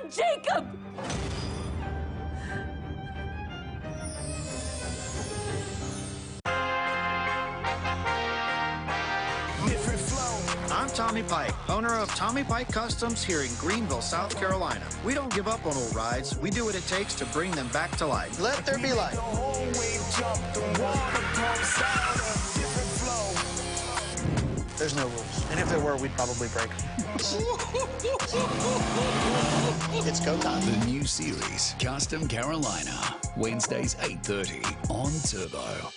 son Jacob! I'm Tommy Pike, owner of Tommy Pike Customs here in Greenville, South Carolina. We don't give up on old rides. We do what it takes to bring them back to life. Let there be light. There's no rules. And if there were, we'd probably break them. It's go time. The new series, Custom Carolina, Wednesdays 8:30 on Turbo.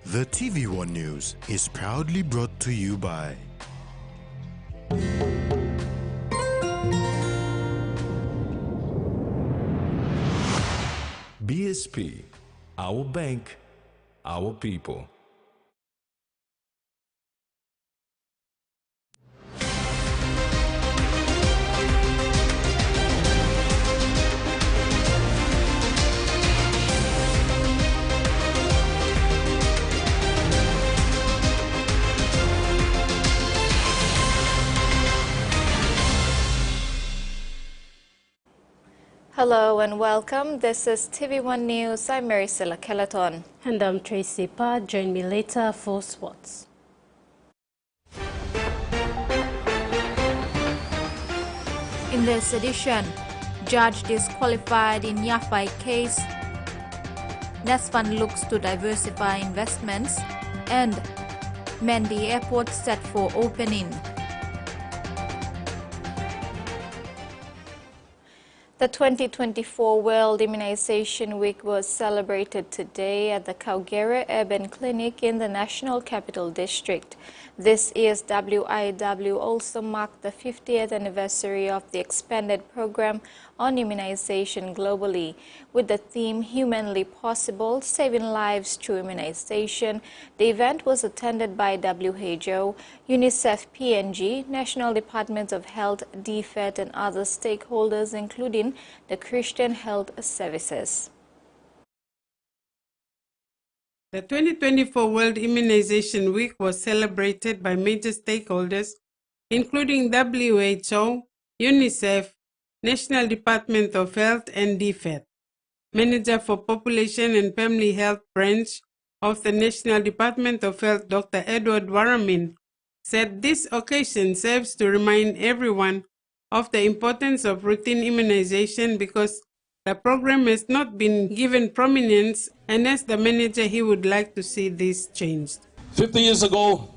The TVWAN News is proudly brought to you by BSP, our bank, our people. Hello and welcome. This is TV1 News. I'm Maricela Kelaton. And I'm Tracy Pa. Join me later for sports. In this edition, judge disqualified in Yafai case. Nesfund looks to diversify investments. And Mendi airport set for opening. The 2024 World Immunization Week was celebrated today at the Kaugera Urban Clinic in the National Capital District. This year's WIW also marked the 50th anniversary of the expanded program on immunization globally. With the theme Humanly Possible, Saving Lives Through Immunization, the event was attended by WHO, UNICEF PNG, National Departments of Health, DFET, and other stakeholders, including the Christian Health Services. The 2024 World Immunization Week was celebrated by major stakeholders, including WHO, UNICEF, National Department of Health, and DFET. Manager for Population and Family Health Branch of the National Department of Health, Dr. Edward Waramin, said this occasion serves to remind everyone of the importance of routine immunization because the program has not been given prominence, and as the manager, he would like to see this changed. 50 years ago,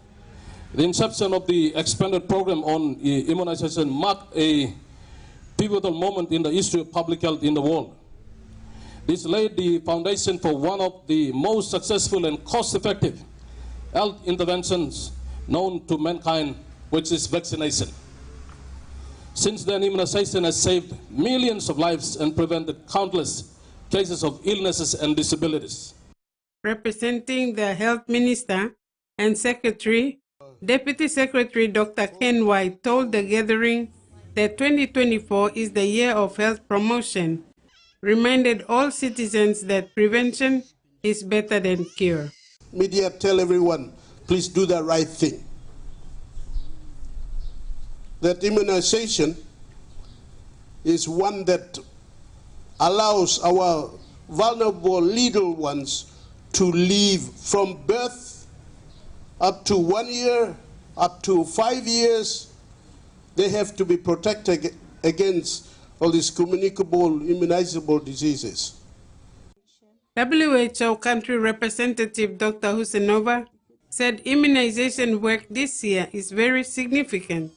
the inception of the expanded program on immunization marked a pivotal moment in the history of public health in the world. This laid the foundation for one of the most successful and cost-effective health interventions known to mankind, which is vaccination. Since then, immunization has saved millions of lives and prevented countless cases of illnesses and disabilities. Representing the Health Minister and Secretary, Deputy Secretary Dr. Ken White told the gathering that 2024 is the year of health promotion, reminded all citizens that prevention is better than cure. Media tell everyone, please do the right thing. That immunization is one that allows our vulnerable little ones to live from birth up to 1 year, up to 5 years. They have to be protected against all these communicable, immunizable diseases. WHO country representative Dr. Husenova said immunization work this year is very significant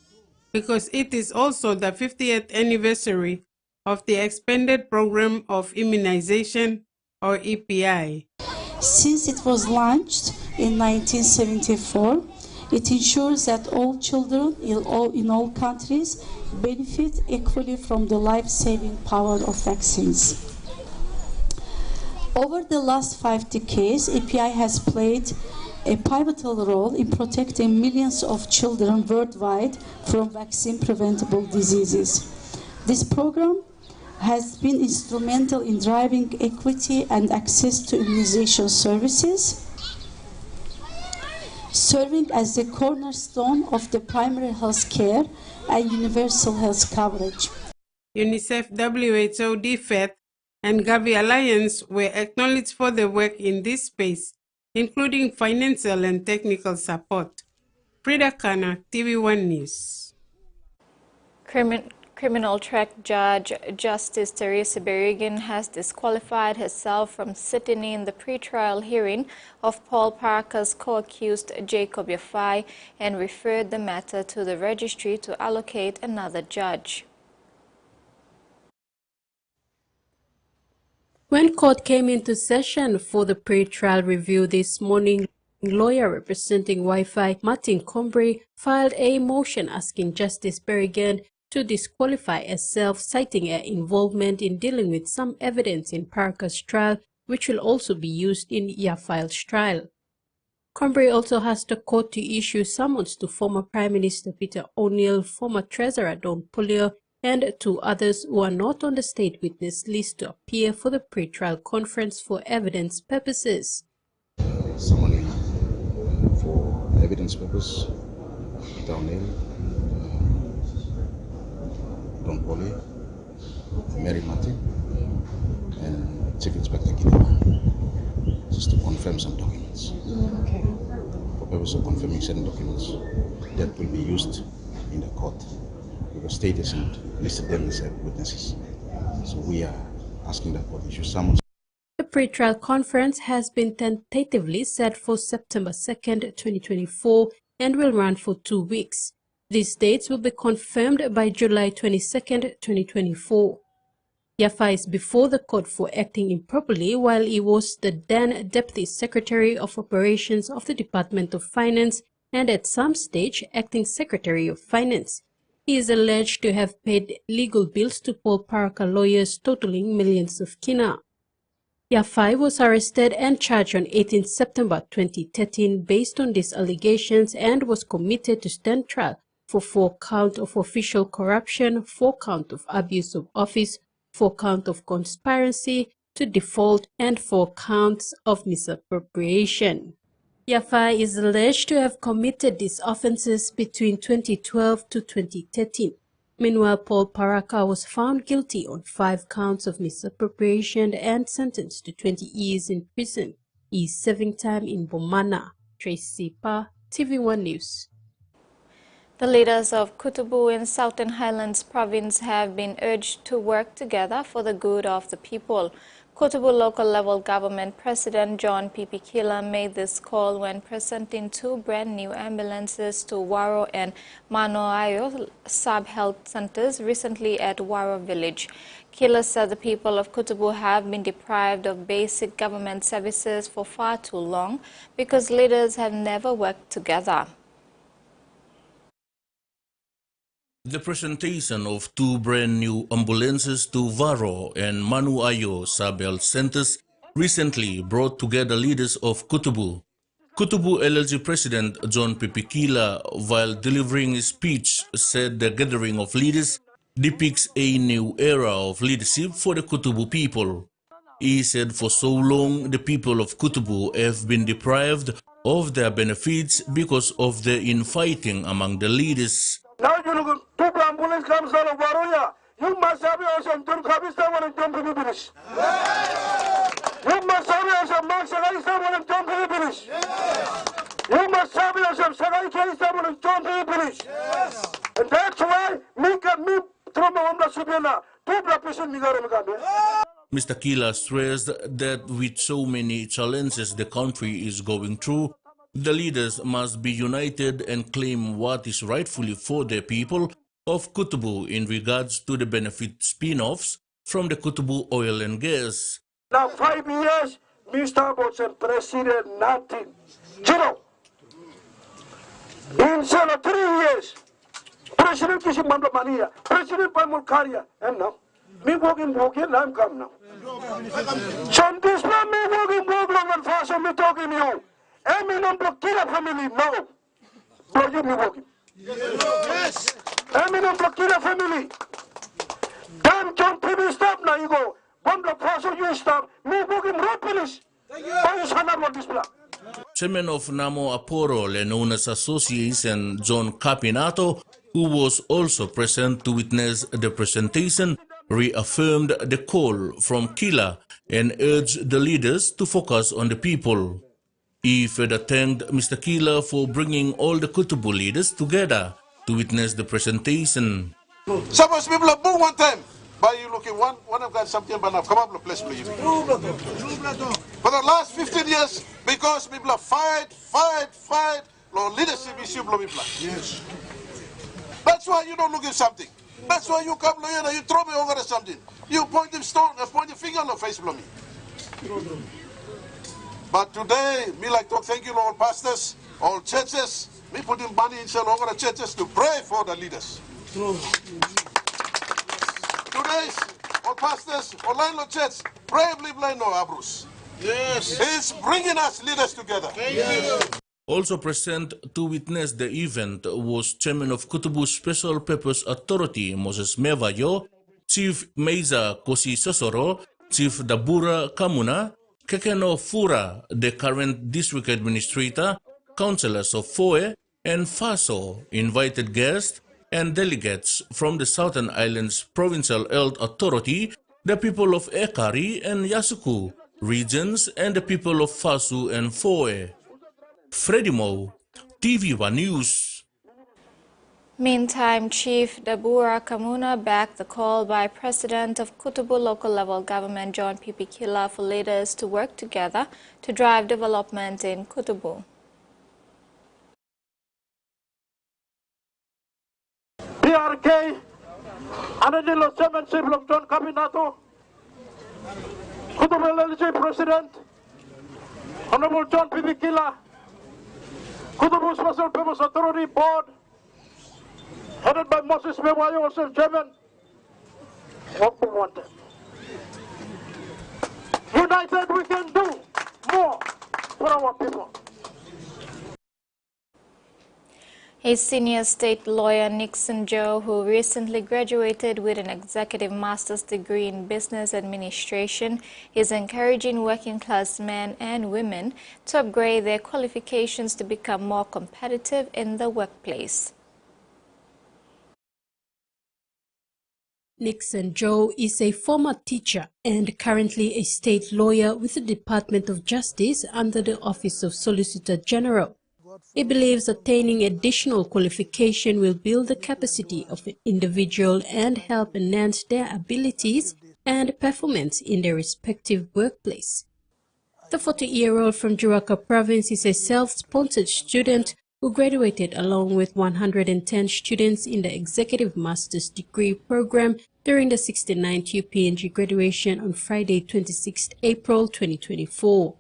because it is also the 50th anniversary of the Expanded Program of Immunization, or EPI. Since it was launched in 1974, it ensures that all children in all countries benefit equally from the life-saving power of vaccines. Over the last 5 decades, EPI has played a pivotal role in protecting millions of children worldwide from vaccine-preventable diseases. This program has been instrumental in driving equity and access to immunization services, serving as the cornerstone of the primary health care and universal health coverage. UNICEF, WHO, DFED, and Gavi Alliance were acknowledged for their work in this space, including financial and technical support. Frida Kana, TVWAN News. Criminal track judge Justice Teresa Berrigan has disqualified herself from sitting in the pretrial hearing of Paul Parker's co-accused Jacob Yafai and referred the matter to the registry to allocate another judge. When court came into session for the pre-trial review this morning, lawyer representing Wi-Fi Martin Combray filed a motion asking Justice Berrigan to disqualify herself, citing her involvement in dealing with some evidence in Parker's trial, which will also be used in Yafai's trial. Combray also asked the court to issue summons to former Prime Minister Peter O'Neill, former Treasurer Don Pulido, and 2 others who are not on the state witness list to appear for the pre-trial conference for evidence purposes. Summoning for evidence purpose, Peter O'Neill, Don Pulido, Mary Martin, and Chief Inspector Kutubu, just to confirm some documents. Okay. For purpose of confirming certain documents that will be used in the court, because state isn't listed them as witnesses. So we are asking that court issue summons. The pre-trial conference has been tentatively set for September 2nd, 2024 and will run for 2 weeks. These dates will be confirmed by July 22nd, 2024. Yafai is before the court for acting improperly while he was the then Deputy Secretary of Operations of the Department of Finance and at some stage Acting Secretary of Finance. He is alleged to have paid legal bills to Paul Parker lawyers totaling millions of kina. Yafai was arrested and charged on 18 September 2013 based on these allegations and was committed to stand trial for 4 counts of official corruption, 4 counts of abuse of office, 4 counts of conspiracy to default, and 4 counts of misappropriation. Yafai is alleged to have committed these offences between 2012 to 2013. Meanwhile, Paul Parker was found guilty on 5 counts of misappropriation and sentenced to 20 years in prison. He is serving time in Bomana. Tracy Pa, TV1 News. The leaders of Kutubu in Southern Highlands Province have been urged to work together for the good of the people. Kutubu local level government President John Pipikila made this call when presenting 2 brand new ambulances to Waro and Manoayo sub-health centers recently at Waro village. Kila said the people of Kutubu have been deprived of basic government services for far too long because leaders have never worked together. The presentation of 2 brand new ambulances to Varo and Manuayo sub-health centers recently brought together leaders of Kutubu. Kutubu LLG President John Pipikila, while delivering his speech, said the gathering of leaders depicts a new era of leadership for the Kutubu people. He said for so long the people of Kutubu have been deprived of their benefits because of the infighting among the leaders. Now you look, 2 ambulance comes out of Varoya. You must have some Tom Kabista and Tom Filipinis. You must have some Max Sagalista and Tom Filipinis. You must have some Sagai Kalista and Tom Filipinis. And that's why me trauma on the Subina, 2 represent Nigaram. Mr. Kila stressed that with so many challenges the country is going through, the leaders must be united and claim what is rightfully for their people of Kutubu in regards to the benefit spin-offs from the Kutubu oil and gas. Now 5 years, Mr. Botsen President, nothing. Zero. In 3 years, President Kishimanda Mania, President Pamulkaria, and now, me walking, I'm come now. Some this man me walking, and fast, and me talking you. Eminent Blokira family, no. Bro, you me walking. Yes. Eminent Blokira family. Damn John TV stop now, you go. One block fast, you stop. Me walking, road police. Chairman of Namo Aporo Lenonas Association, John Capinato, who was also present to witness the presentation, reaffirmed the call from Kila and urged the leaders to focus on the people. He further thanked Mr. Kila for bringing all the Kutubu leaders together to witness the presentation. Suppose people are born one time. By you looking one of got something, but now come up the place, please. For the last 15 years, because people are fight, leadership issue, yes. That's why you don't look at something. That's why you come here and you throw me over at something. You point the finger on the face, me. But today, me like to thank you, all pastors, all churches. Me putting money inside over the churches to pray for the leaders. Today's all pastors, all landlord church, bravely blind no Abrus. Yes. It's bringing us leaders together. Yes. Also present to witness the event was Chairman of Kutubu Special Purpose Authority, Moses Mevayo, Chief Meiza Kosi Sosoro, Chief Dabura Kamuna, Kekeno Fura, the current District Administrator, councillors of Foe and Faso, invited guests, and delegates from the Southern Islands Provincial Health Authority, the people of Ekari and Yasuku regions, and the people of Fasu and Foe. Freddie Mo, TVWAN News. Meantime, Chief Dabura Kamuna backed the call by President of Kutubu Local Level Government John P.P. Kila for leaders to work together to drive development in Kutubu. PRK, under the chairmanship of John Capinato, Kutubu LLG President, Honorable John P.P. Kila, Kutubu Special Purpose Authority Board, headed by Moses Mewayo, also Chairman, work for one time. United we can do more for our people. A senior state lawyer, Nixon Joe, who recently graduated with an executive master's degree in business administration, is encouraging working-class men and women to upgrade their qualifications to become more competitive in the workplace. Nixon Joe is a former teacher and currently a state lawyer with the Department of Justice under the Office of Solicitor General. He believes attaining additional qualification will build the capacity of an individual and help enhance their abilities and performance in their respective workplace. The 40-year-old from Juruca Province is a self-sponsored student who graduated along with 110 students in the Executive Master's Degree program during the 69th UPNG graduation on Friday, 26 April 2024.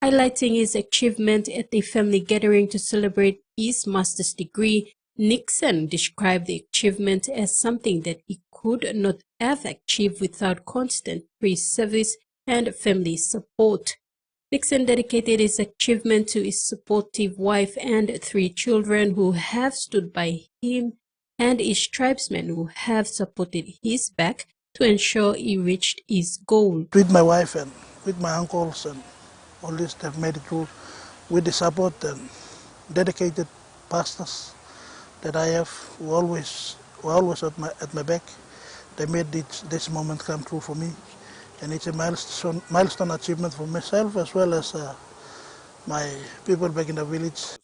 Highlighting his achievement at a family gathering to celebrate his master's degree, Nixon described the achievement as something that he could not have achieved without constant pre-service and family support. Nixon dedicated his achievement to his supportive wife and 3 children who have stood by him and his tribesmen who have supported his back to ensure he reached his goal. With my wife and with my uncles and all this, they've made it through with the support and dedicated pastors that I have who always at my back. They made this moment come true for me, and it's a milestone achievement for myself as well as my people back in the village.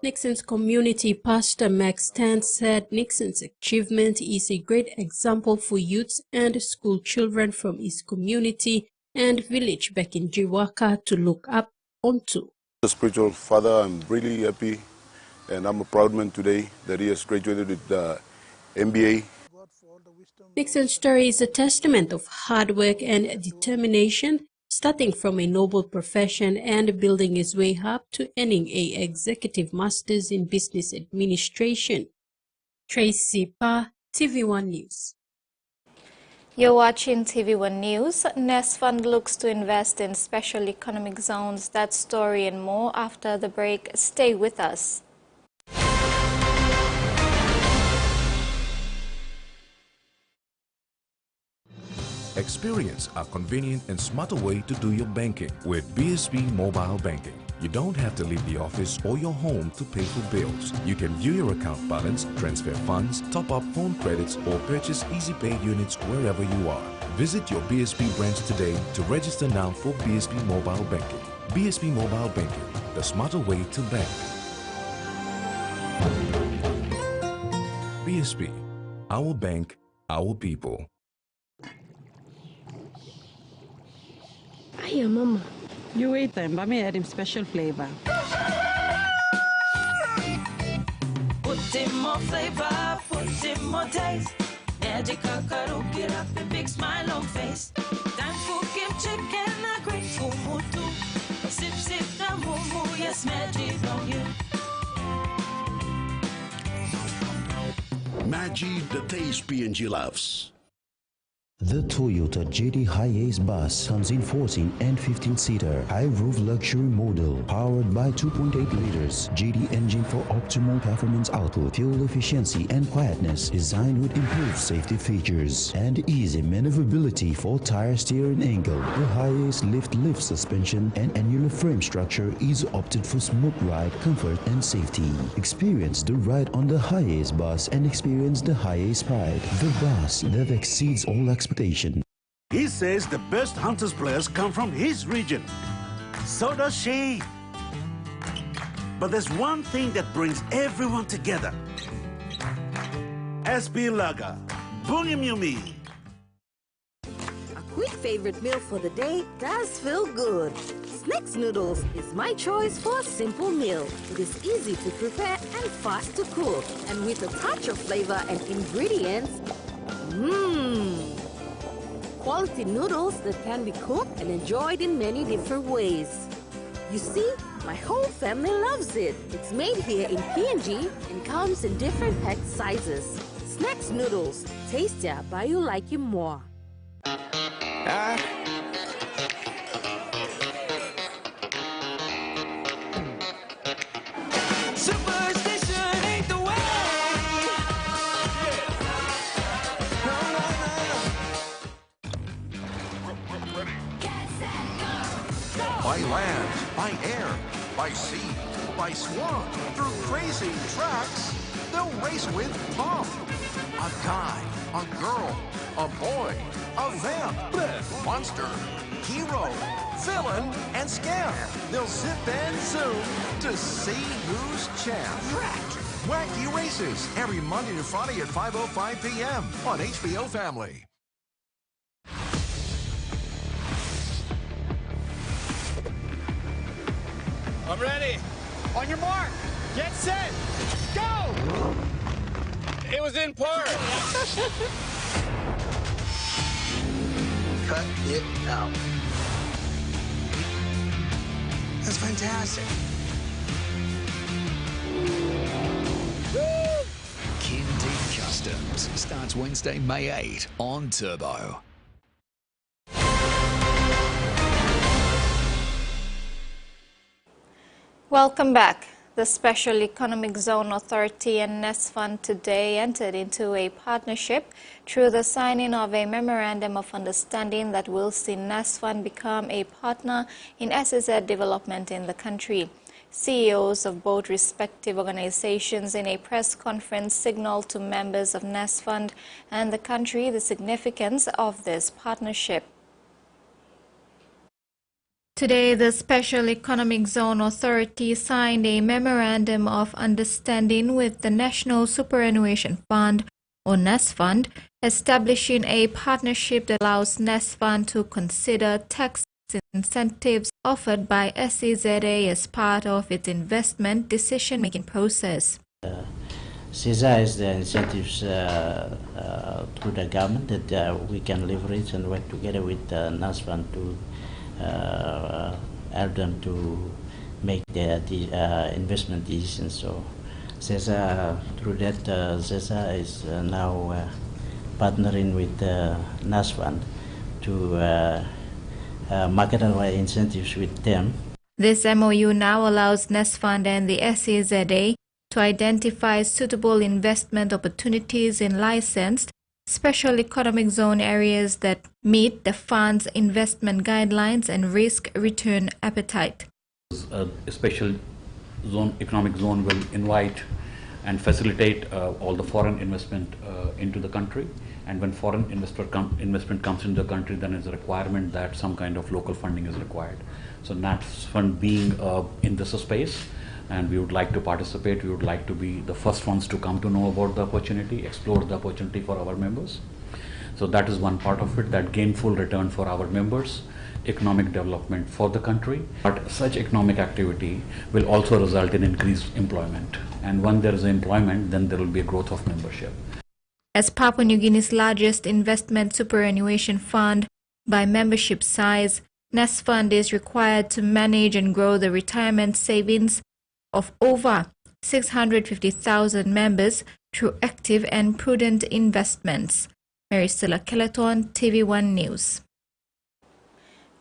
Nixon's community pastor Max Stan said Nixon's achievement is a great example for youths and school children from his community and village back in Jiwaka to look up onto. As a spiritual father, I'm really happy and I'm a proud man today that he has graduated with MBA. Nixon's story is a testament of hard work and determination, starting from a noble profession and building his way up to earning a executive master's in business administration. Tracy Pa, TV1 News. You're watching TV1 News. Nest Fund looks to invest in special economic zones. That story and more after the break. Stay with us. Experience a convenient and smarter way to do your banking with BSB Mobile Banking. You don't have to leave the office or your home to pay for bills. You can view your account balance, transfer funds, top up phone credits, or purchase Easy Pay units wherever you are. Visit your BSB branch today to register now for BSB Mobile Banking. BSB Mobile Banking, the smarter way to bank. BSB, our bank, our people. Hiya, Mama. You wait time, but me add him special flavor. Put in more flavor, put in more taste. Magical karaoke, get up a big smile on face. Time for give chicken a great fumu too. Sip, sip, the moo, yes, magic on you. Magic, the taste PNG loves. The Toyota JD Hi-Ace bus comes in 14 and 15-seater high-roof luxury model powered by 2.8 liters JD engine for optimal performance output, fuel efficiency and quietness, designed with improved safety features and easy maneuverability for tire steering angle. The Hi-Ace lift suspension and annular frame structure is opted for smooth ride, comfort and safety. Experience the ride on the Hi-Ace bus and experience the Hi-Ace pride, the bus that exceeds all expectations. He says the best Hunters players come from his region. So does she. But there's one thing that brings everyone together. SB Lager, Buniam Yumi. A quick favorite meal for the day does feel good. Snacks noodles is my choice for a simple meal. It is easy to prepare and fast to cook. And with a touch of flavor and ingredients, quality noodles that can be cooked and enjoyed in many different ways. You see, my whole family loves it. It's made here in PNG and comes in different pack sizes. Snacks noodles, tastier but you like it more. Superstition ain't the way. By land, by air, by sea, by swamp, through crazy tracks, they'll race with Tom. A guy, a girl, a boy, a vamp, monster, hero, villain, and scamp. They'll zip and zoom to see who's champ. Tracked. Wacky Races, every Monday to Friday at 5:05 p.m. on HBO Family. I'm ready. On your mark. Get set. Go! It was in park. Cut it out. That's fantastic. PNG Customs starts Wednesday, May 8 on Turbo. Welcome back. The Special Economic Zone Authority and Nest Fund today entered into a partnership through the signing of a Memorandum of Understanding that will see Nest Fund become a partner in SEZ development in the country. CEOs of both respective organizations in a press conference signaled to members of Nest Fund and the country the significance of this partnership. Today, the Special Economic Zone Authority signed a Memorandum of Understanding with the National Superannuation Fund, or Nest Fund, establishing a partnership that allows Nest Fund to consider tax incentives offered by SEZA as part of its investment decision-making process. CESA is the incentives through the government that we can leverage and work together with NASFAN to help them to make the investment decisions. So CESA, through that, CESA is now partnering with NASFAN to market our incentives with them. This MOU now allows NASFAN and the SEZA to identify suitable investment opportunities in licensed special economic zone areas that meet the fund's investment guidelines and risk-return appetite. A special economic zone will invite and facilitate all the foreign investment into the country. And when foreign investment comes into the country, then it's a requirement that some kind of local funding is required. So NASFAN being in this space, and we would like to participate, we would like to be the first ones to come to know about the opportunity, explore the opportunity for our members. So that is one part of it, that gainful return for our members, economic development for the country. But such economic activity will also result in increased employment. And when there is employment, then there will be a growth of membership. As Papua New Guinea's largest investment superannuation fund by membership size, NASFAN is required to manage and grow the retirement savings of over 650,000 members through active and prudent investments. Mary Stella Keleton, TV1 News.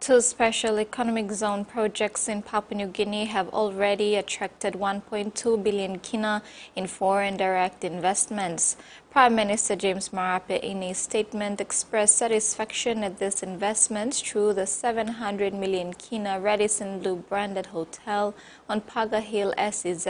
2 special economic zone projects in Papua New Guinea have already attracted 1.2 billion kina in foreign direct investments. Prime Minister James Marape in a statement expressed satisfaction at these investments through the 700 million kina Radisson Blu branded hotel on Paga Hill, SEZ,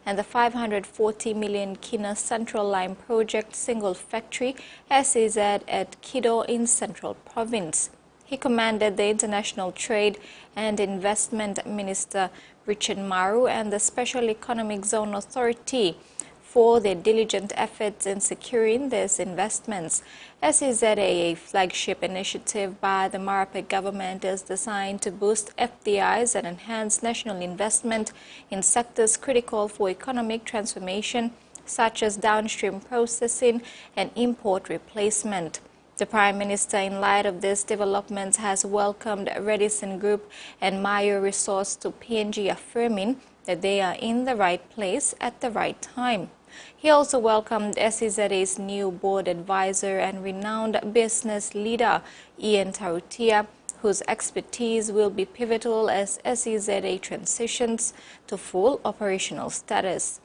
and the 540 million kina Central Line project single factory SEZ at Kido in Central Province. He commended the International Trade and Investment Minister Richard Maru and the Special Economic Zone Authority for their diligent efforts in securing these investments. SEZA, a flagship initiative by the Marape government, is designed to boost FDIs and enhance national investment in sectors critical for economic transformation, such as downstream processing and import replacement. The Prime Minister, in light of these developments, has welcomed Radisson Group and Mayo Resource to PNG, affirming that they are in the right place at the right time. He also welcomed SEZA's new board advisor and renowned business leader, Ian Tarutia, whose expertise will be pivotal as SEZA transitions to full operational status.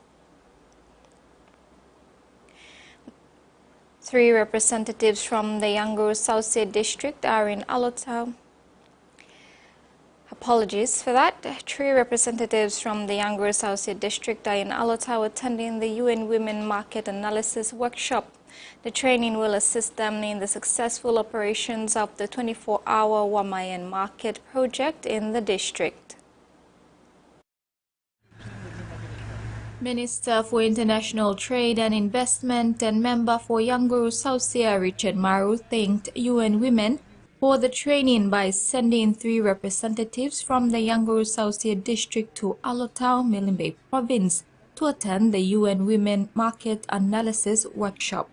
3 representatives from the Yanguru South Sea district are in Alotau. Apologies for that. 3 representatives from the Yanguru South Sea district are in Alotau attending the UN Women Market Analysis Workshop. The training will assist them in the successful operations of the 24-hour Wamayan Market project in the district. Minister for International Trade and Investment and member for Yanguru South Sea Richard Maru thanked UN Women for the training by sending 3 representatives from the Yanguru South Sea district to Alotau, Milimbe province to attend the UN Women Market Analysis Workshop.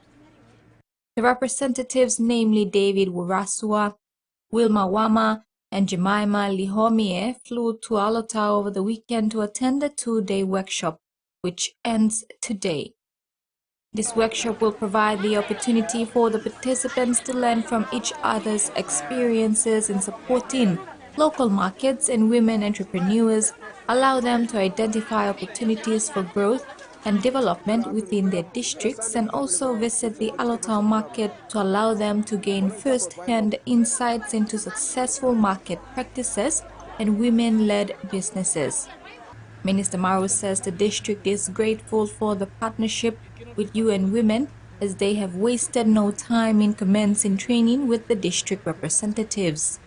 The representatives, namely David Wurasua, Wilma Wama, and Jemima Lihomie, flew to Alotau over the weekend to attend the 2-day workshop, which ends today. This workshop will provide the opportunity for the participants to learn from each other's experiences in supporting local markets and women entrepreneurs, allow them to identify opportunities for growth and development within their districts, and also visit the Alotau market to allow them to gain first-hand insights into successful market practices and women-led businesses. Minister Maru says the district is grateful for the partnership with UN Women, as they have wasted no time in commencing training with the district representatives.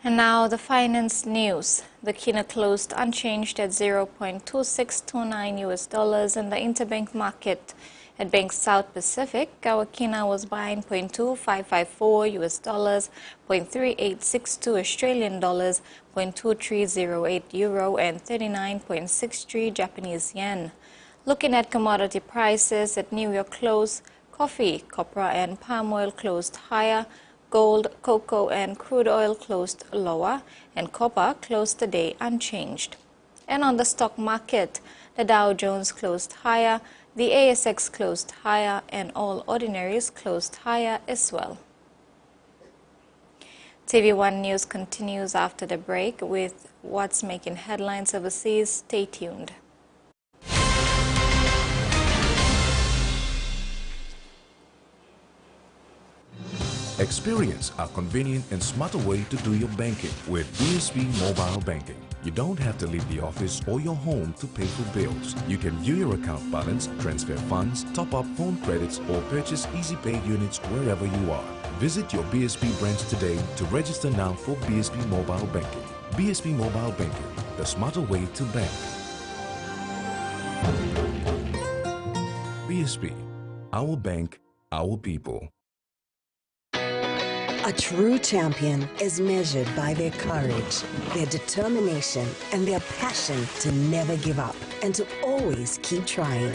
And now the finance news. The kina closed unchanged at $0.2629 in the interbank market. At Bank South Pacific, our kina was buying $0.2554, $0.3862 Australian dollars, $0.2308 euro, and 39.63 Japanese yen. Looking at commodity prices at New York close, coffee, copra and palm oil closed higher, gold, cocoa and crude oil closed lower, and copper closed the day unchanged. And on the stock market, the Dow Jones closed higher, the ASX closed higher, and all ordinaries closed higher as well. TV1 News continues after the break with what's making headlines overseas. Stay tuned. Experience a convenient and smarter way to do your banking with BSB Mobile Banking. You don't have to leave the office or your home to pay for bills. You can view your account balance, transfer funds, top up phone credits, or purchase Easy Pay units wherever you are. Visit your BSB branch today to register now for BSB Mobile Banking. BSB Mobile Banking, the smarter way to bank. BSB, our bank, our people. A true champion is measured by their courage, their determination, and their passion to never give up and to always keep trying.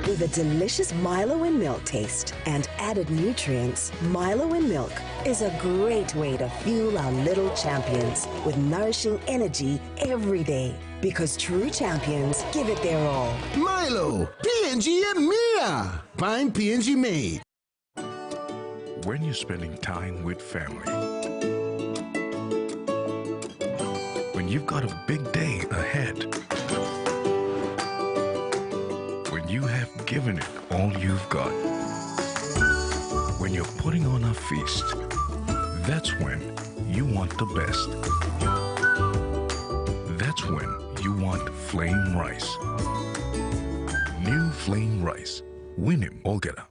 With a delicious Milo in milk taste and added nutrients, Milo in milk is a great way to fuel our little champions with nourishing energy every day. Because true champions give it their all. Milo, PNG and Mia. Find PNG made. When you're spending time with family, when you've got a big day ahead, when you have given it all you've got, when you're putting on a feast, that's when you want the best. That's when you want flame rice. New flame rice. Win him, Olgeta.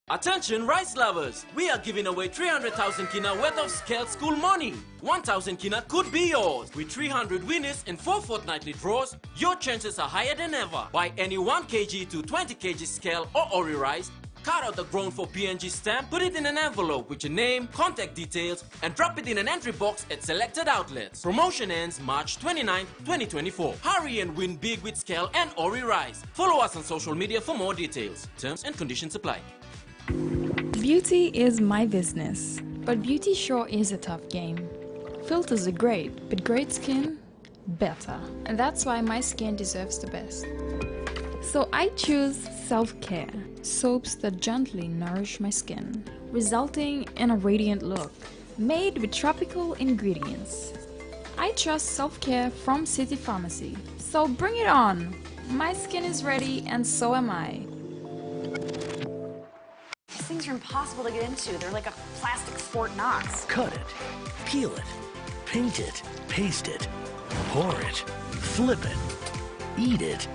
Attention rice lovers! We are giving away 300,000 kina worth of scale school money. 1,000 kina could be yours. With 300 winners and 4 fortnightly draws, your chances are higher than ever. Buy any 1 kg to 20 kg scale or ori rice, cut out the grown for PNG stamp, put it in an envelope with your name, contact details, and drop it in an entry box at selected outlets. Promotion ends March 29, 2024. Hurry and win big with scale and ori rice. Follow us on social media for more details. Terms and conditions apply. Beauty is my business, but beauty sure is a tough game. Filters are great, but great skin, better. And that's why my skin deserves the best. So I choose self-care, soaps that gently nourish my skin, resulting in a radiant look, made with tropical ingredients. I trust self-care from City Pharmacy, so bring it on! My skin is ready and so am I. These things are impossible to get into. They're like a plastic Fort Knox. Cut it, peel it, paint it, paste it, pour it, flip it, eat it,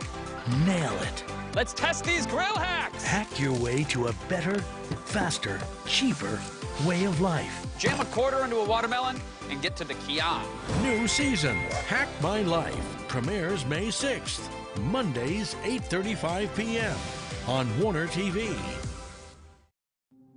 nail it. Let's test these grill hacks. Hack your way to a better, faster, cheaper way of life. Jam a quarter into a watermelon and get to the kiosk. New season, Hack My Life, premieres May 6th, Mondays 8:35 p.m. on Warner TV.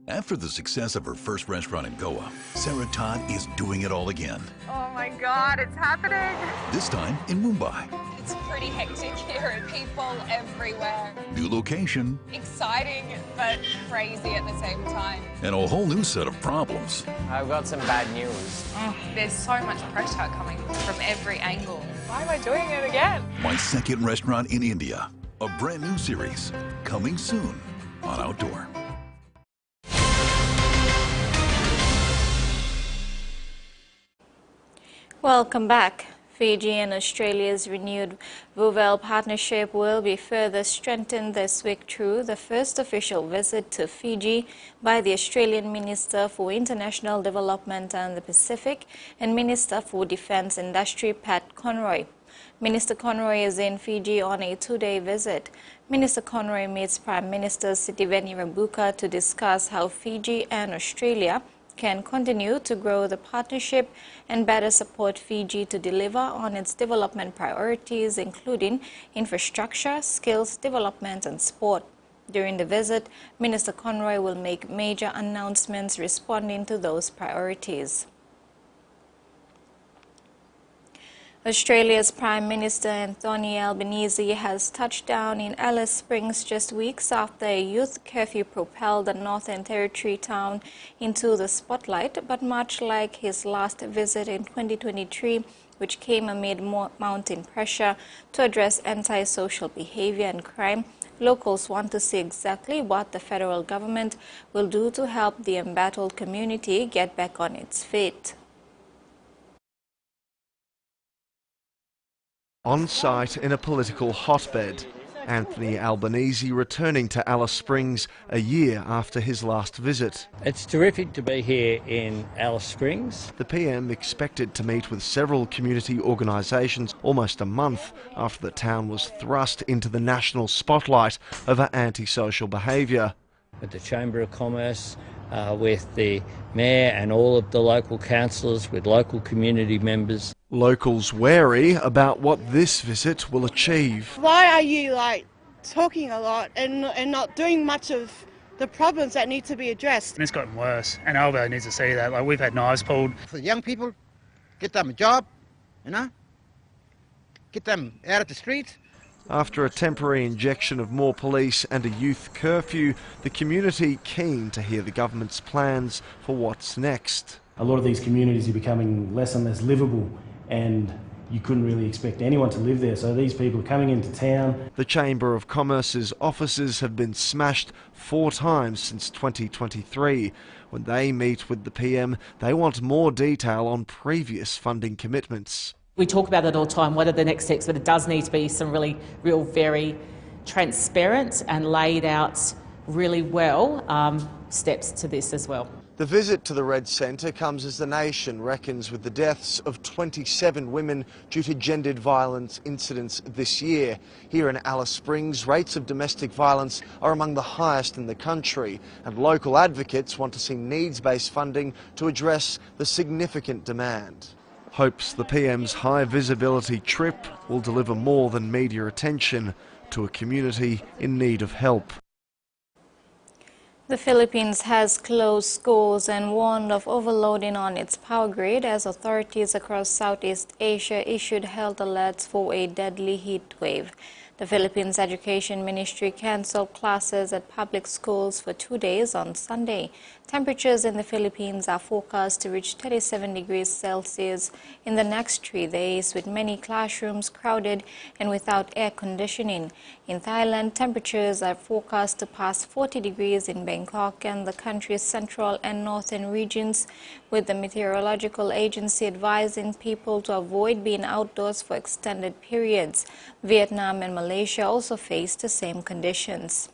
After the success of her first restaurant in Goa, Sarah Todd is doing it all again. Oh my God, it's happening. This time in Mumbai. It's pretty hectic here and people everywhere. New location Exciting, but crazy at the same time. and a whole new set of problems. I've got some bad news. There's so much pressure coming from every angle. Why am I doing it again? My second restaurant in India. A brand new series coming soon on Outdoor. Welcome back. Fiji and Australia's renewed VUVEL partnership will be further strengthened this week through the first official visit to Fiji by the Australian Minister for International Development and the Pacific and Minister for Defence Industry Pat Conroy. Minister Conroy is in Fiji on a 2-day visit. Minister Conroy meets Prime Minister Sitiveni Rabuka to discuss how Fiji and Australia can continue to grow the partnership and better support Fiji to deliver on its development priorities, including infrastructure, skills development and sport. During the visit, Minister Conroy will make major announcements responding to those priorities. Australia's Prime Minister Anthony Albanese has touched down in Alice Springs just weeks after a youth curfew propelled the Northern Territory town into the spotlight, but much like his last visit in 2023, which came amid mounting pressure to address antisocial behavior and crime, locals want to see exactly what the federal government will do to help the embattled community get back on its feet. On site in a political hotbed, Anthony Albanese returning to Alice Springs a year after his last visit. It's terrific to be here in Alice Springs. The PM expected to meet with several community organisations almost a month after the town was thrust into the national spotlight over antisocial behaviour. With the Chamber of Commerce, with the Mayor and all of the local councillors, with local community members. Locals wary about what this visit will achieve. Why are you talking a lot and not doing much of the problems that need to be addressed? It's gotten worse, and Albo needs to see that. We've had knives pulled. For young people, get them a job, get them out of the streets. After a temporary injection of more police and a youth curfew, the community keen to hear the government's plans for what's next. A lot of these communities are becoming less and less livable, and you couldn't really expect anyone to live there, so these people are coming into town. The Chamber of Commerce's offices have been smashed 4 times since 2023. When they meet with the PM, they want more detail on previous funding commitments. We talk about it all the time, what are the next steps, but it does need to be some very transparent and laid out really well steps to this as well. The visit to the Red Centre comes as the nation reckons with the deaths of 27 women due to gendered violence incidents this year. Here in Alice Springs, rates of domestic violence are among the highest in the country, and local advocates want to see needs-based funding to address the significant demand. Hopes the PM's high-visibility trip will deliver more than media attention to a community in need of help. The Philippines has closed schools and warned of overloading on its power grid as authorities across Southeast Asia issued health alerts for a deadly heat wave. The Philippines Education Ministry cancelled classes at public schools for 2 days on Sunday. Temperatures in the Philippines are forecast to reach 37 degrees Celsius in the next 3 days, with many classrooms crowded and without air conditioning. In Thailand, temperatures are forecast to pass 40 degrees in Bangkok and the country's central and northern regions, with the meteorological agency advising people to avoid being outdoors for extended periods. Vietnam and Malaysia also face the same conditions.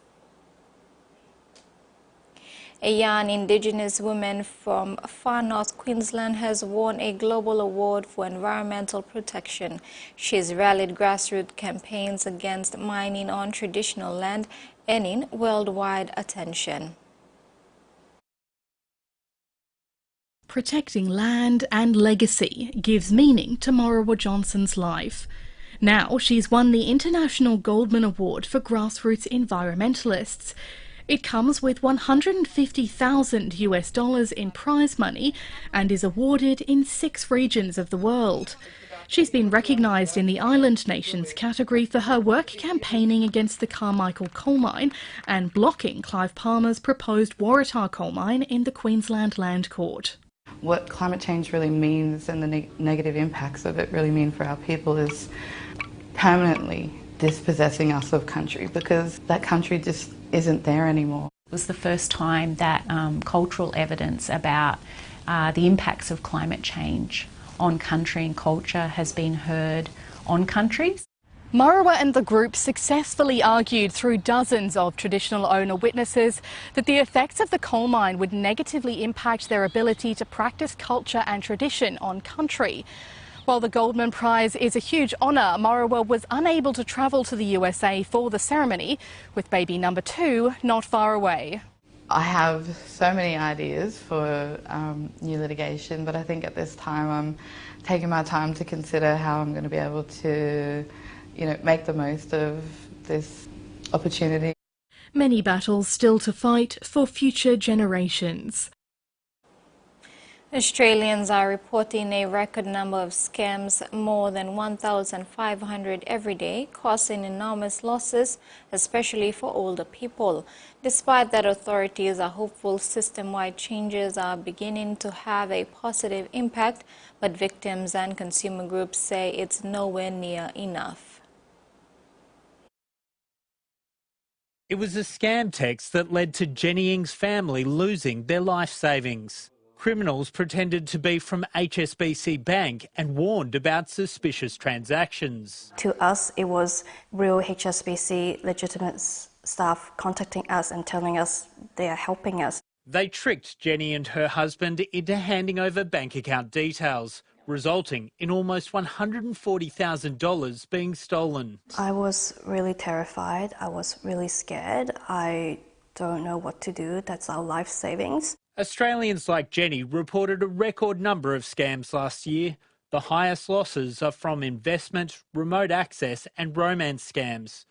A young Indigenous woman from far north Queensland has won a global award for environmental protection. She's rallied grassroots campaigns against mining on traditional land, earning worldwide attention. Protecting land and legacy gives meaning to Morawa Johnson's life. Now she's won the International Goldman Award for Grassroots Environmentalists. It comes with $150,000 in prize money and is awarded in 6 regions of the world. She's been recognised in the Island Nations category for her work campaigning against the Carmichael coal mine and blocking Clive Palmer's proposed Waratah coal mine in the Queensland Land Court. What climate change really means and the negative impacts of it really mean for our people is permanently dispossessing us of country, because that country just isn't there anymore. It was the first time that cultural evidence about the impacts of climate change on country and culture has been heard on country. Morawa and the group successfully argued through dozens of traditional owner witnesses that the effects of the coal mine would negatively impact their ability to practice culture and tradition on country. While the Goldman Prize is a huge honour, Morawa was unable to travel to the USA for the ceremony, with baby number 2 not far away. I have so many ideas for new litigation, but I think at this time I'm taking my time to consider how I'm going to be able to, make the most of this opportunity. Many battles still to fight for future generations. Australians are reporting a record number of scams, more than 1,500 every day, causing enormous losses, especially for older people. Despite that, authorities are hopeful system-wide changes are beginning to have a positive impact, but victims and consumer groups say it's nowhere near enough. It was a scam text that led to Jenny Ng's family losing their life savings. Criminals pretended to be from HSBC Bank and warned about suspicious transactions. To us, it was real HSBC legitimate staff contacting us and telling us they are helping us. They tricked Jenny and her husband into handing over bank account details, resulting in almost $140,000 being stolen. I was really terrified. I was really scared. I don't know what to do. That's our life savings. Australians like Jenny reported a record number of scams last year. The highest losses are from investment, remote access and romance scams.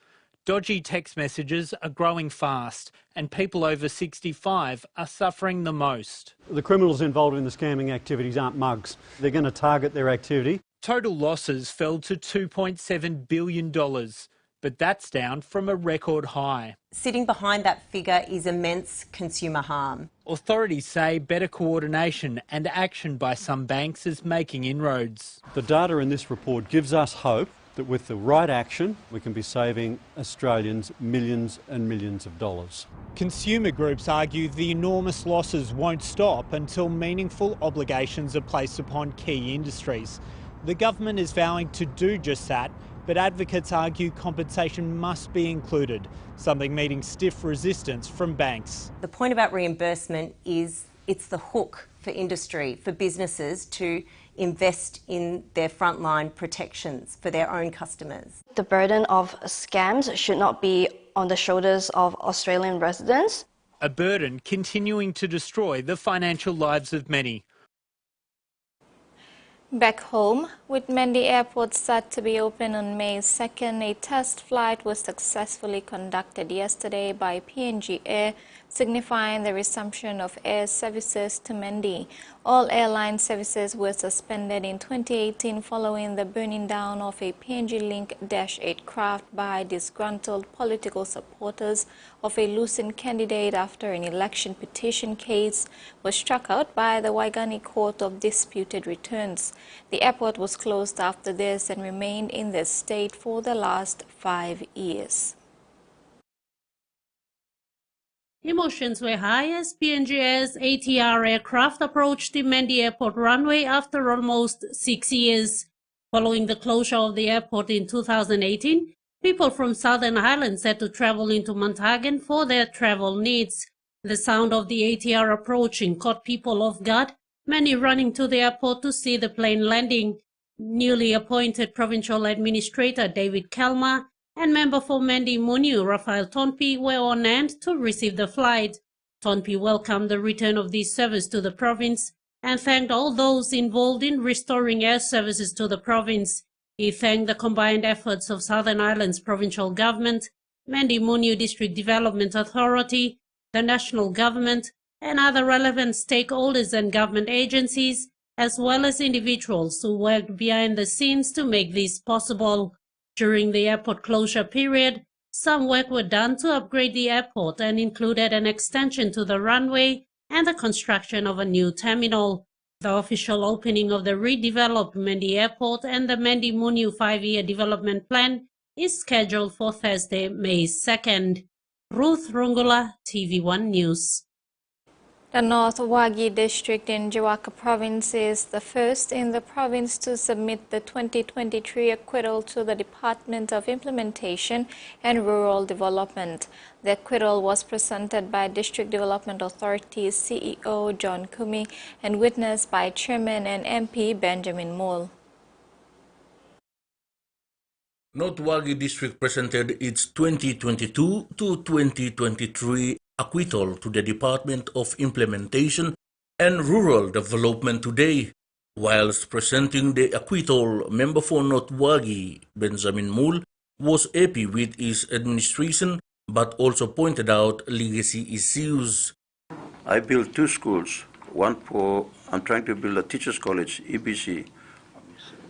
Dodgy text messages are growing fast and people over 65 are suffering the most. The criminals involved in the scamming activities aren't mugs. They're going to target their activity. Total losses fell to $2.7 billion, but that's down from a record high. Sitting behind that figure is immense consumer harm. Authorities say better coordination and action by some banks is making inroads. The data in this report gives us hope that with the right action, we can be saving Australians millions and millions of dollars. Consumer groups argue the enormous losses won't stop until meaningful obligations are placed upon key industries. The government is vowing to do just that, but advocates argue compensation must be included, something meeting stiff resistance from banks. The point about reimbursement is it's the hook for industry, for businesses to invest in their frontline protections for their own customers. The burden of scams should not be on the shoulders of Australian residents. A burden continuing to destroy the financial lives of many. Back home, with Mendi Airport set to be open on May 2nd, a test flight was successfully conducted yesterday by PNG Air, signifying the resumption of air services to Mendi. All airline services were suspended in 2018 following the burning down of a PNG Link Dash 8 craft by disgruntled political supporters of a losing candidate after an election petition case was struck out by the Wigman Court of Disputed Returns. The airport was closed after this and remained in this state for the last 5 years. Emotions were high as PNG Air's ATR aircraft approached the Mendi Airport runway after almost 6 years. Following the closure of the airport in 2018, people from Southern Highlands had to travel into Montagan for their travel needs. The sound of the ATR approaching caught people off guard, many running to the airport to see the plane landing. Newly appointed Provincial Administrator David Kalmar and member for Mendi Muniu, Raphael Tonpi, were on hand to receive the flight. Tonpi welcomed the return of this service to the province and thanked all those involved in restoring air services to the province. He thanked the combined efforts of Southern Islands Provincial Government, Mendi Muniu District Development Authority, the National Government, and other relevant stakeholders and government agencies, as well as individuals who worked behind the scenes to make this possible. During the airport closure period, some work were done to upgrade the airport and included an extension to the runway and the construction of a new terminal. The official opening of the redeveloped Mendi Airport and the Mendi Muniu 5-year development plan is scheduled for Thursday, May 2nd. Ruth Rungula, TV1 News. The North Wagi district in Jawaka province is the first in the province to submit the 2023 acquittal to the Department of Implementation and Rural Development. The acquittal was presented by District Development Authority CEO John Kumi and witnessed by Chairman and MP Benjamin Moule. North Wagi district presented its 2022 to 2023 acquittal to the Department of Implementation and Rural Development today. Whilst presenting the acquittal, member for North Wagi, Benjamin Moule, was happy with his administration but also pointed out legacy issues. I built 2 schools, one for I'm trying to build a teachers college, EBC,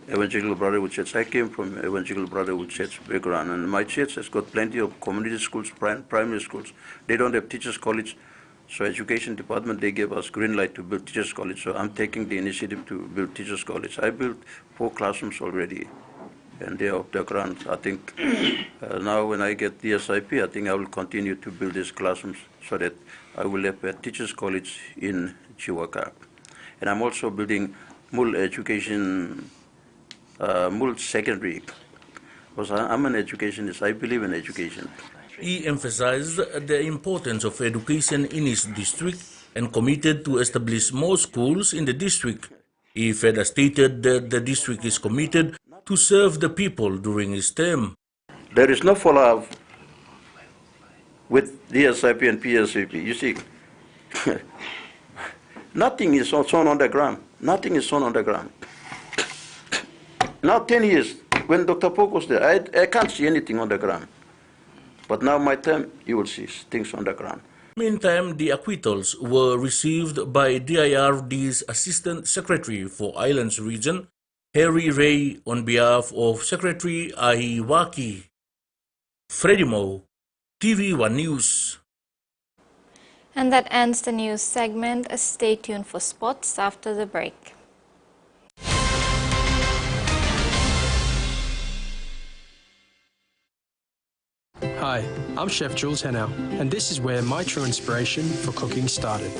Evangelical Brotherhood Church. I came from Evangelical Brotherhood Church background, and my church has got plenty of community schools, primary schools. They don't have teachers college, so education department, they gave us green light to build teachers college. So I'm taking the initiative to build teachers college. I built 4 classrooms already, and they are off the ground. I think now when I get the SIP, I think I will continue to build these classrooms so that I will have a teachers college in Chiwaka. And I'm also building Mul education, Mul secondary, because I'm an educationist. I believe in education. He emphasized the importance of education in his district and committed to establish more schools in the district. He further stated that the district is committed to serve the people during his term. There is no follow-up with DSIP and PSIP. You see, nothing is shown on the ground. Nothing is shown on the ground. Now 10 years, when Dr. Pok was there, I can't see anything on the ground. But now my term, you will see things on the ground. Meantime, the acquittals were received by DIRD's Assistant Secretary for Islands Region, Harry Ray, on behalf of Secretary Ahiwaki. Freddie Mo, TVWAN News. And that ends the news segment. Stay tuned for sports after the break. Hi, I'm Chef Jules Henow, and this is where my true inspiration for cooking started.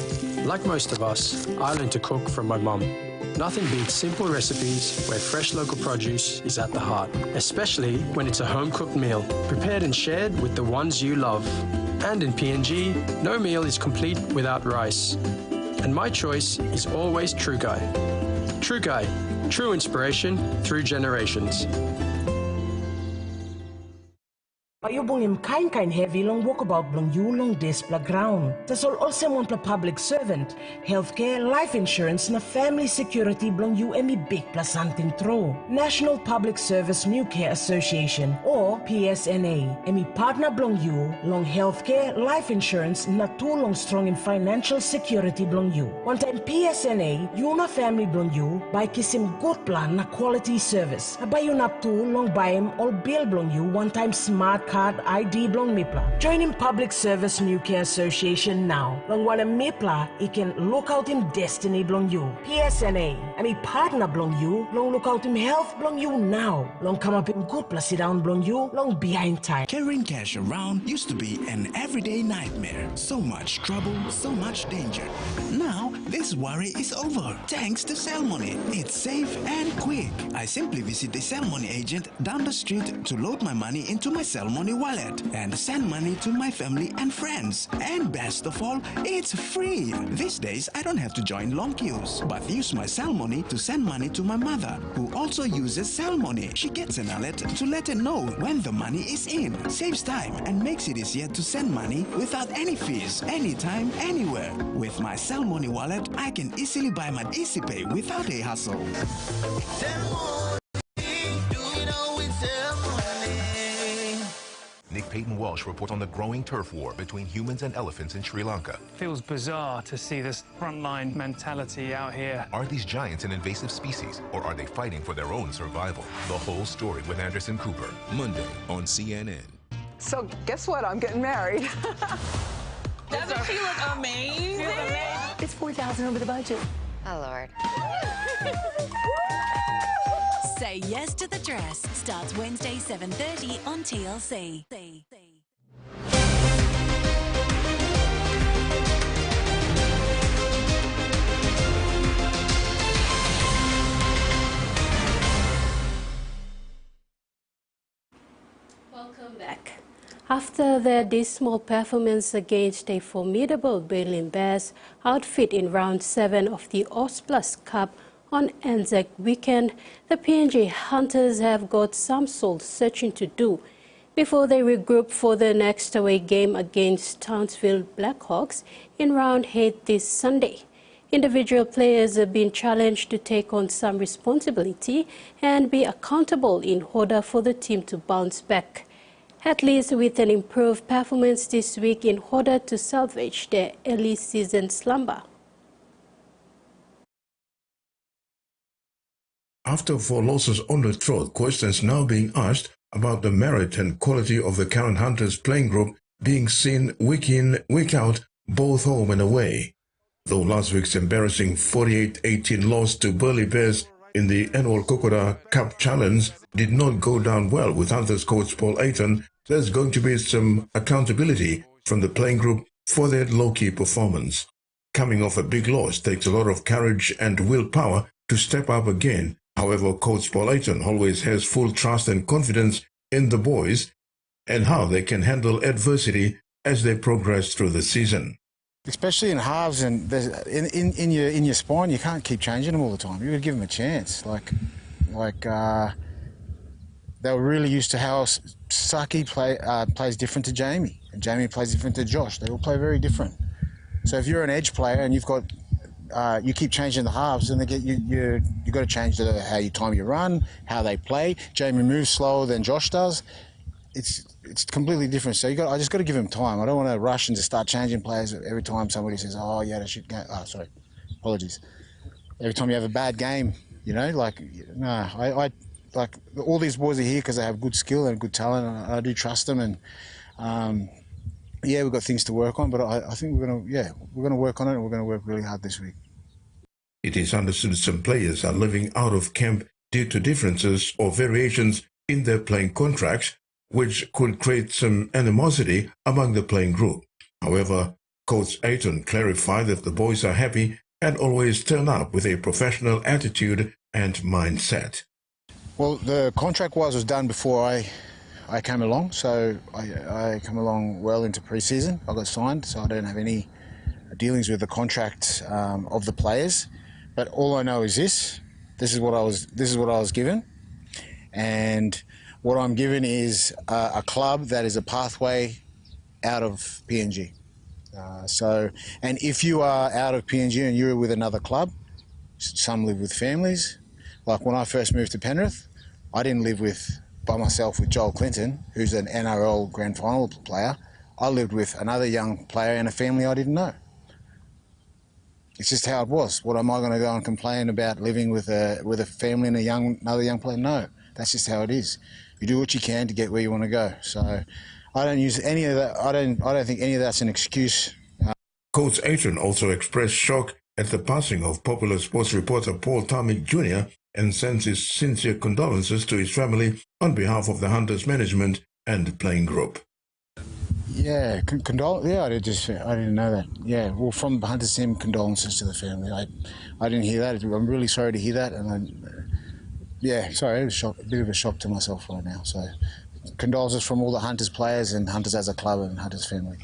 Like most of us, I learned to cook from my mum. Nothing beats simple recipes where fresh local produce is at the heart, especially when it's a home-cooked meal, prepared and shared with the ones you love. And in PNG, no meal is complete without rice. And my choice is always True Guy. True Guy, true inspiration through generations. Payo bong kain heavy long walkabout blong you long display ground. Tasol also want pla public servant, healthcare, life insurance na family security blong you emi big plus something throw. National Public Service New Care Association or PSNA emi partner blong you long healthcare, life insurance na too long strong in financial security blong you. One time PSNA you na family blong you by kisim good plan na quality service. Abay you na too long buy him all bill blong you one time smart card ID blong Mipla. Join in Public Service New Care Association now. Long wana Mipla, he can look out him destiny blong you. PSNA, I mean partner blong you. Long look out him health blong you now. Long come up in good plus sit down blong you. Long behind time. Carrying cash around used to be an everyday nightmare. So much trouble, so much danger. Now, this worry is over. Thanks to Sell Money. It's safe and quick. I simply visit the Sell Money agent down the street to load my money into my Sell Money wallet and send money to my family and friends. And best of all, it's free. These days, I don't have to join long queues, but use my Sell Money to send money to my mother, who also uses Sell Money. She gets an alert to let her know when the money is in. Saves time and makes it easier to send money without any fees, anytime, anywhere. With my Sell Money wallet, I can easily buy my Easy Pay without a hassle. Nick Payton Walsh report on the growing turf war between humans and elephants in Sri Lanka. Feels bizarre to see this frontline mentality out here. Are these giants an invasive species, or are they fighting for their own survival? The whole story with Anderson Cooper, Monday on CNN. So guess what? I'm getting married. Doesn't she look amazing? It's $4,000 over the budget. Oh, Lord. Say Yes to the Dress starts Wednesday 7:30 on TLC. Welcome back. After their dismal performance against a formidable Berlin Bears outfit in round 7 of the Ostplus Cup on Anzac weekend, the PNG Hunters have got some soul searching to do before they regroup for the next away game against Townsville Blackhawks in round 8 this Sunday. Individual players have been challenged to take on some responsibility and be accountable in order for the team to bounce back, at least with an improved performance this week in order to salvage their early season slumber. After 4 losses on the trot, questions now being asked about the merit and quality of the current Hunters playing group being seen week in, week out, both home and away. Though last week's embarrassing 48-18 loss to Burleigh Bears in the annual Kokoda Cup Challenge did not go down well with Hunters coach Paul Ayton, there's going to be some accountability from the playing group for their low-key performance. Coming off a big loss takes a lot of courage and willpower to step up again. However, coach Paul Ayton always has full trust and confidence in the boys and how they can handle adversity as they progress through the season. Especially in halves and in your spine, you can't keep changing them all the time. You got to give them a chance. They were really used to how Saki plays different to Jamie, and Jamie plays different to Josh. They all play very different. So if you're an edge player and you've got you keep changing the halves, and you got to change how you time your run, how they play. Jamie moves slower than Josh does. It's completely different. So I just got to give him time. I don't want to rush and just start changing players every time somebody says, "Oh, yeah, they should go." Oh, sorry, apologies. Every time you have a bad game, I like all these boys are here because they have good skill and good talent, and I do trust them. And we've got things to work on, but I think we're gonna work on it, and we're gonna work really hard this week. It is understood some players are living out of camp due to differences or variations in their playing contracts, which could create some animosity among the playing group. However, Coach Ayton clarified that the boys are happy and always turn up with a professional attitude and mindset. Well, the contract-wise was done before I came along, so I come along well into pre-season. I got signed, so I don't have any dealings with the contract of the players. But all I know is this is what I was given, and what I'm given is a club that is a pathway out of PNG. And if you are out of PNG and you're with another club, some live with families. Like when I first moved to Penrith, I didn't live by myself with Joel Clinton, who's an NRL Grand Final player. I lived with another young player and a family I didn't know. It's just how it was. What am I going to go and complain about living with a family and another young player? No, that's just how it is. You do what you can to get where you want to go. So I don't use any of that. I don't think any of that's an excuse. Coach Ayton also expressed shock at the passing of popular sports reporter Paul Tarmick Jr. and sends his sincere condolences to his family on behalf of the Hunters management and playing group. Yeah, I didn't know that. Yeah, well, from the Hunters team, condolences to the family. I didn't hear that. I'm really sorry to hear that, and sorry, it was a bit of a shock to myself right now. So, condolences from all the Hunters players and Hunters as a club and Hunters family.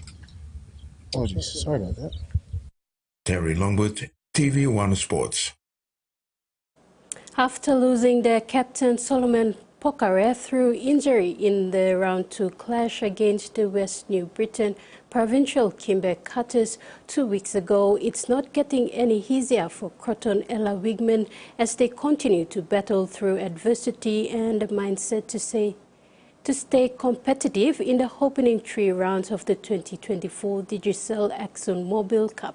Apologies, sorry about that. Terry Longwood, TVWAN Sports. After losing their captain Solomon Pokare through injury in the round 2 clash against the West New Britain provincial Kimber Cutters 2 weeks ago, it's not getting any easier for Croton Ella Wigman as they continue to battle through adversity and the mindset to stay competitive in the opening 3 rounds of the 2024 Judicial ExxonMobil Cup.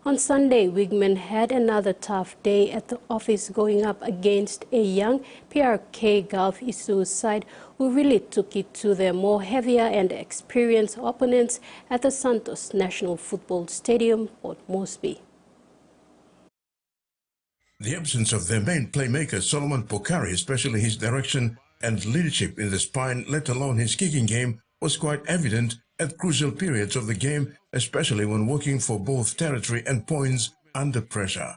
On Sunday, Wigman had another tough day at the office going up against a young PRK Gulf Issues side who really took it to their more heavier and experienced opponents at the Santos National Football Stadium, Port Moresby. The absence of their main playmaker Solomon Pokare, especially his direction and leadership in the spine, let alone his kicking game, was quite evident at crucial periods of the game, especially when working for both territory and points under pressure.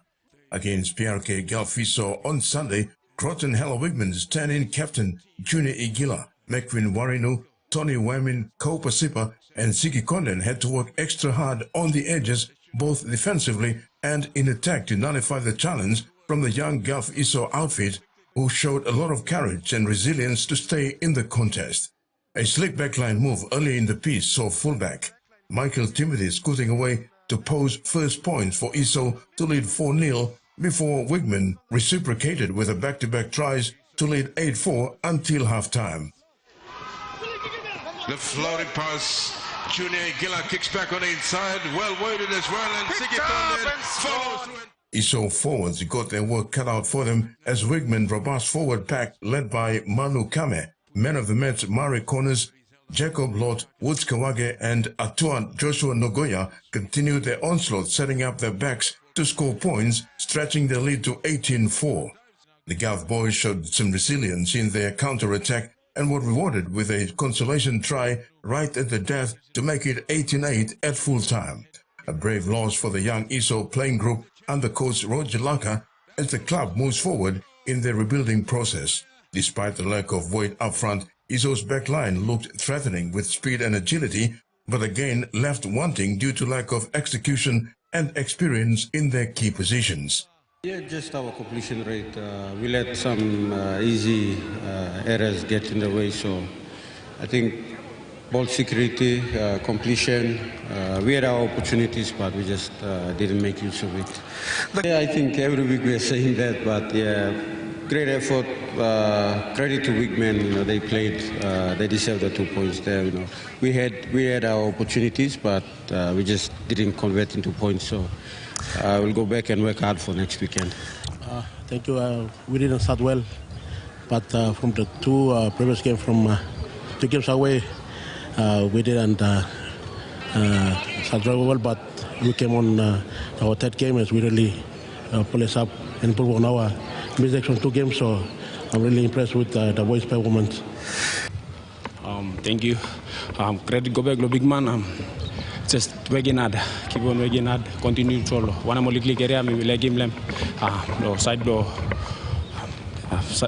Against PRK Galfiso on Sunday, Croton Ella Wigman's stand-in captain Junior Igila, McQueen Warinu, Tony Wamin, Kaupa Sipa and Siki Konden had to work extra hard on the edges, both defensively and in attack, to nullify the challenge from the young Gulf Iso outfit, who showed a lot of courage and resilience to stay in the contest. A slick backline move early in the piece saw fullback Michael Timothy scooting away to pose first points for Iso to lead 4-0 before Wigman reciprocated with a back-to-back tries to lead 8-4 until half-time. The floating pass, Junior Gilla kicks back on the inside, well weighted as well, and Siki Konden follows through. ISO forwards got their work cut out for them as Wigman robust forward pack led by Manu Kame, man of the match Mari Corners, Jacob Lott, Woods Kawage and Atuan Joshua Nogoya continued their onslaught, setting up their backs to score points, stretching their lead to 18-4. The Gulf boys showed some resilience in their counter-attack and were rewarded with a consolation try right at the death to make it 18-8 at full time. A brave loss for the young ISO playing group under coach Roger Laka as the club moves forward in their rebuilding process. Despite the lack of weight up front, ISO's backline looked threatening with speed and agility, but again left wanting due to lack of execution and experience in their key positions. Yeah, just our completion rate. We let some easy errors get in the way, so I think ball security, completion, we had our opportunities, but we just didn't make use of it. Yeah, I think every week we are saying that, but yeah, great effort. Credit to Wigman, you know, they played, they deserved the 2 points there. You know, we had our opportunities, but we just didn't convert into points. So we'll go back and work hard for next weekend. Thank you. We didn't start well, but from the two previous games, from 2 games away, we didn't start very well. But we came on our third game as we really pull us up and improve on our mistakes from 2 games. So I'm really impressed with the boys' performance. Thank you. Credit go back to big man. Just working hard, keep on working hard, continue to roll. One more click area, we will game them. No side blow.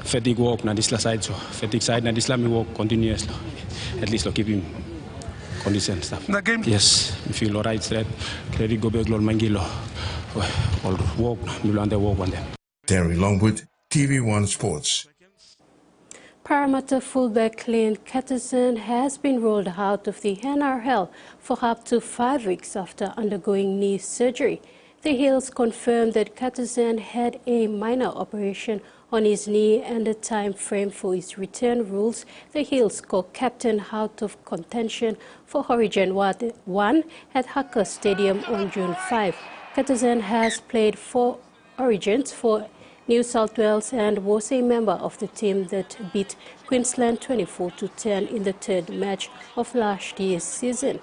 Fatigue walk na this side, so fatigue side na this me walk continuously. At least keep him condition stuff. The game. Yes, we feel alright straight. Credit go back to Mangilo. All walk, we will under walk on them. Terry Longwood, TV1 Sports. Parramatta fullback Clint Catterson has been ruled out of the NRL for up to 5 weeks after undergoing knee surgery. The Hills confirmed that Catterson had a minor operation on his knee and the time frame for his return rules the Hills co-captain out of contention for Origin 1 at Hucker Stadium on June 5. Catterson has played 4 Origins for New South Wales and was a member of the team that beat Queensland 24-10 in the 3rd match of last year's season.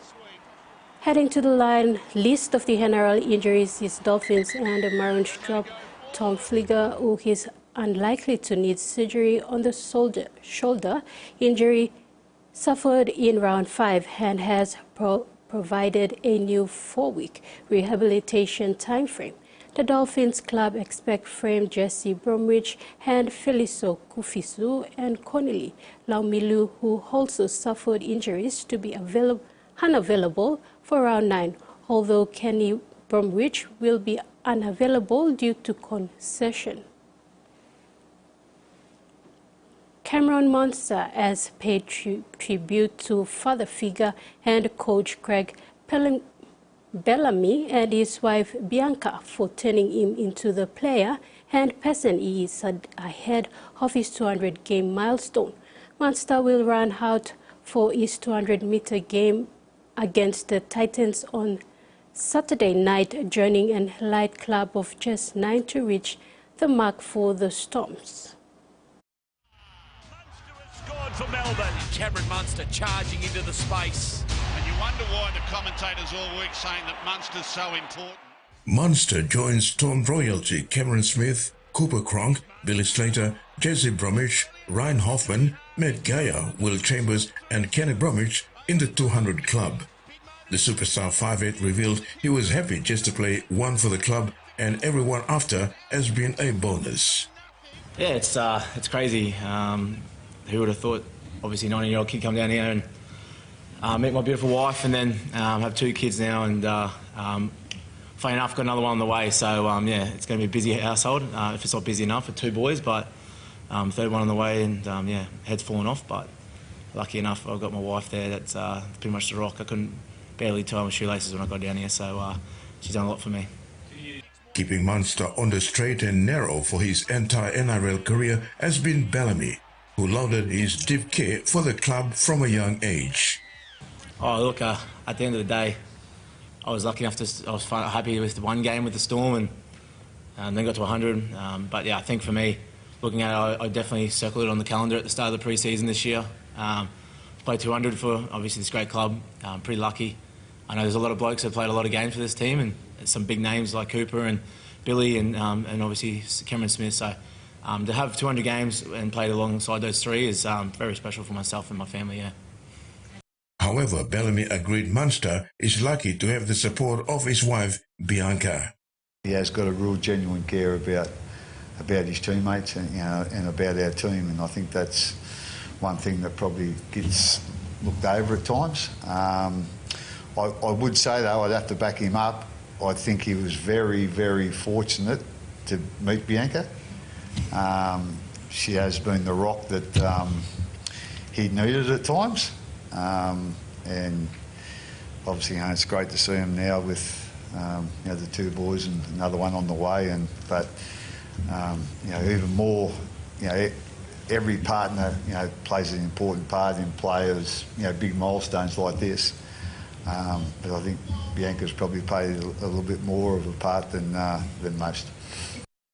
Heading to the line list of the NRL injuries is Dolphins and Maroons drop Tom Fligger, who is unlikely to need surgery on the shoulder injury suffered in round 5 and has provided a new 4-week rehabilitation timeframe. The Dolphins club expect frame Jesse Bromwich and Feliso Kufisu and Connelly Laumilu, who also suffered injuries, to be unavailable for round 9, although Kenny Bromwich will be unavailable due to concession. Cameron Munster has paid tribute to father figure and coach Craig Bellamy and his wife Bianca for turning him into the player and person he is ahead of his 200-game milestone. Munster will run out for his 200-meter game against the Titans on Saturday night, joining an elite club of just 9 to reach the mark for the Storms. Scored for Melbourne. Cameron Munster charging into the space. And you wonder why the commentators all week saying that Munster's so important. Munster joins Tom Royalty, Cameron Smith, Cooper Cronk, Billy Slater, Jesse Bromwich, Ryan Hoffman, Matt Geyer, Will Chambers and Kenny Bromwich in the 200 club. The superstar 5'8" revealed he was happy just to play 1 for the club and everyone after has been a bonus. Yeah, it's crazy. Who would have thought, obviously 19-year-old kid come down here and meet my beautiful wife and then have 2 kids now and funny enough got another one on the way, so yeah, it's going to be a busy household if it's not busy enough for 2 boys, but 3rd one on the way and yeah, head's fallen off, but lucky enough I've got my wife there that's pretty much the rock. I couldn't barely tie my shoelaces when I got down here, so she's done a lot for me. Keeping Munster on the straight and narrow for his entire NRL career has been Bellamy, who lauded his deep care for the club from a young age. Oh, look, at the end of the day, I was lucky enough to, I was happy with the 1 game with the Storm, and then got to 100. But yeah, I think for me, looking at it, I definitely circled it on the calendar at the start of the pre-season this year. Played 200 for obviously this great club. Pretty lucky. I know there's a lot of blokes that played a lot of games for this team, and some big names like Cooper and Billy and obviously Cameron Smith. So to have 200 games and played alongside those three is very special for myself and my family. Yeah. However, Bellamy agreed Munster is lucky to have the support of his wife, Bianca. He has got a real genuine care about his teammates and, and about our team, and I think that's one thing that probably gets looked over at times. I would say, though, I'd have to back him up. I think he was very, very fortunate to meet Bianca. She has been the rock that he needed at times. And obviously, it's great to see him now with the two boys and another one on the way. But even more, every partner plays an important part in players, big milestones like this. But I think Bianca's probably played a little bit more of a part than most.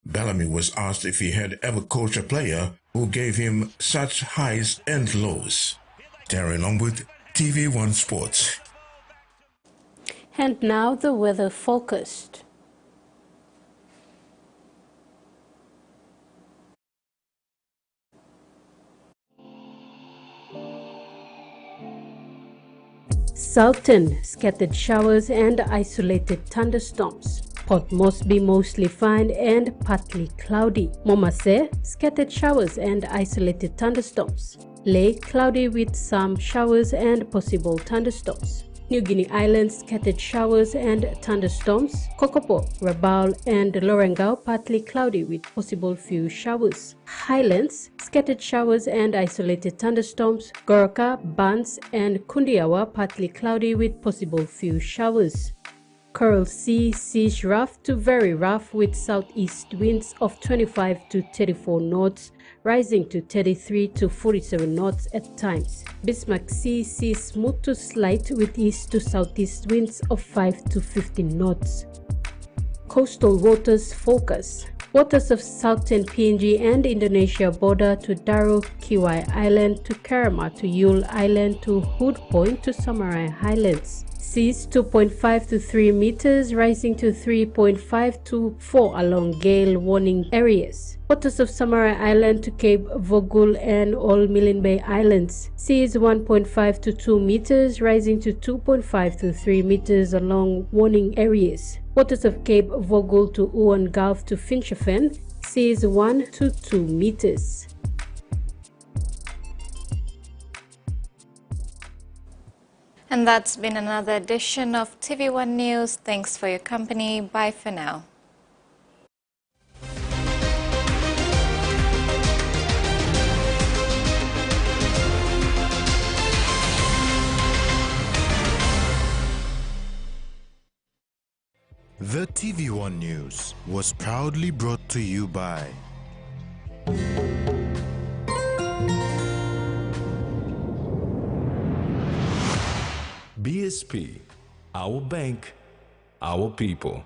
Bellamy was asked if he had ever coached a player who gave him such highs and lows. Terry Longwood, TV1 Sports. And now the weather focused. Sultan, scattered showers and isolated thunderstorms. Port Moresby mostly fine and partly cloudy. Momase, scattered showers and isolated thunderstorms. Ley, cloudy with some showers and possible thunderstorms. New Guinea Islands, scattered showers and thunderstorms. Kokopo, Rabaul and Lorengau, partly cloudy with possible few showers. Highlands, scattered showers and isolated thunderstorms. Goroka, Bans and Kundiawa, partly cloudy with possible few showers. Coral Sea, seas rough to very rough with southeast winds of 25 to 34 knots, rising to 33 to 47 knots at times. Bismarck Sea, seas smooth to slight with east to southeast winds of 5 to 15 knots. Coastal waters focus. Waters of southern PNG and Indonesia border to Daru, Kiwai Island to Karama to Yule Island to Hood Point to Samarai Highlands. Seas 2.5 to 3 meters, rising to 3.5 to 4 along gale warning areas. Waters of Samarai Island to Cape Vogul and all Milne Bay Islands. Seas 1.5 to 2 meters, rising to 2.5 to 3 meters along warning areas. Waters of Cape Vogul to Uan Gulf to Finchafen. Seas 1 to 2 meters. And that's been another edition of TV1 News. Thanks for your company. Bye for now. The TV1 News was proudly brought to you by BSP, our bank, our people.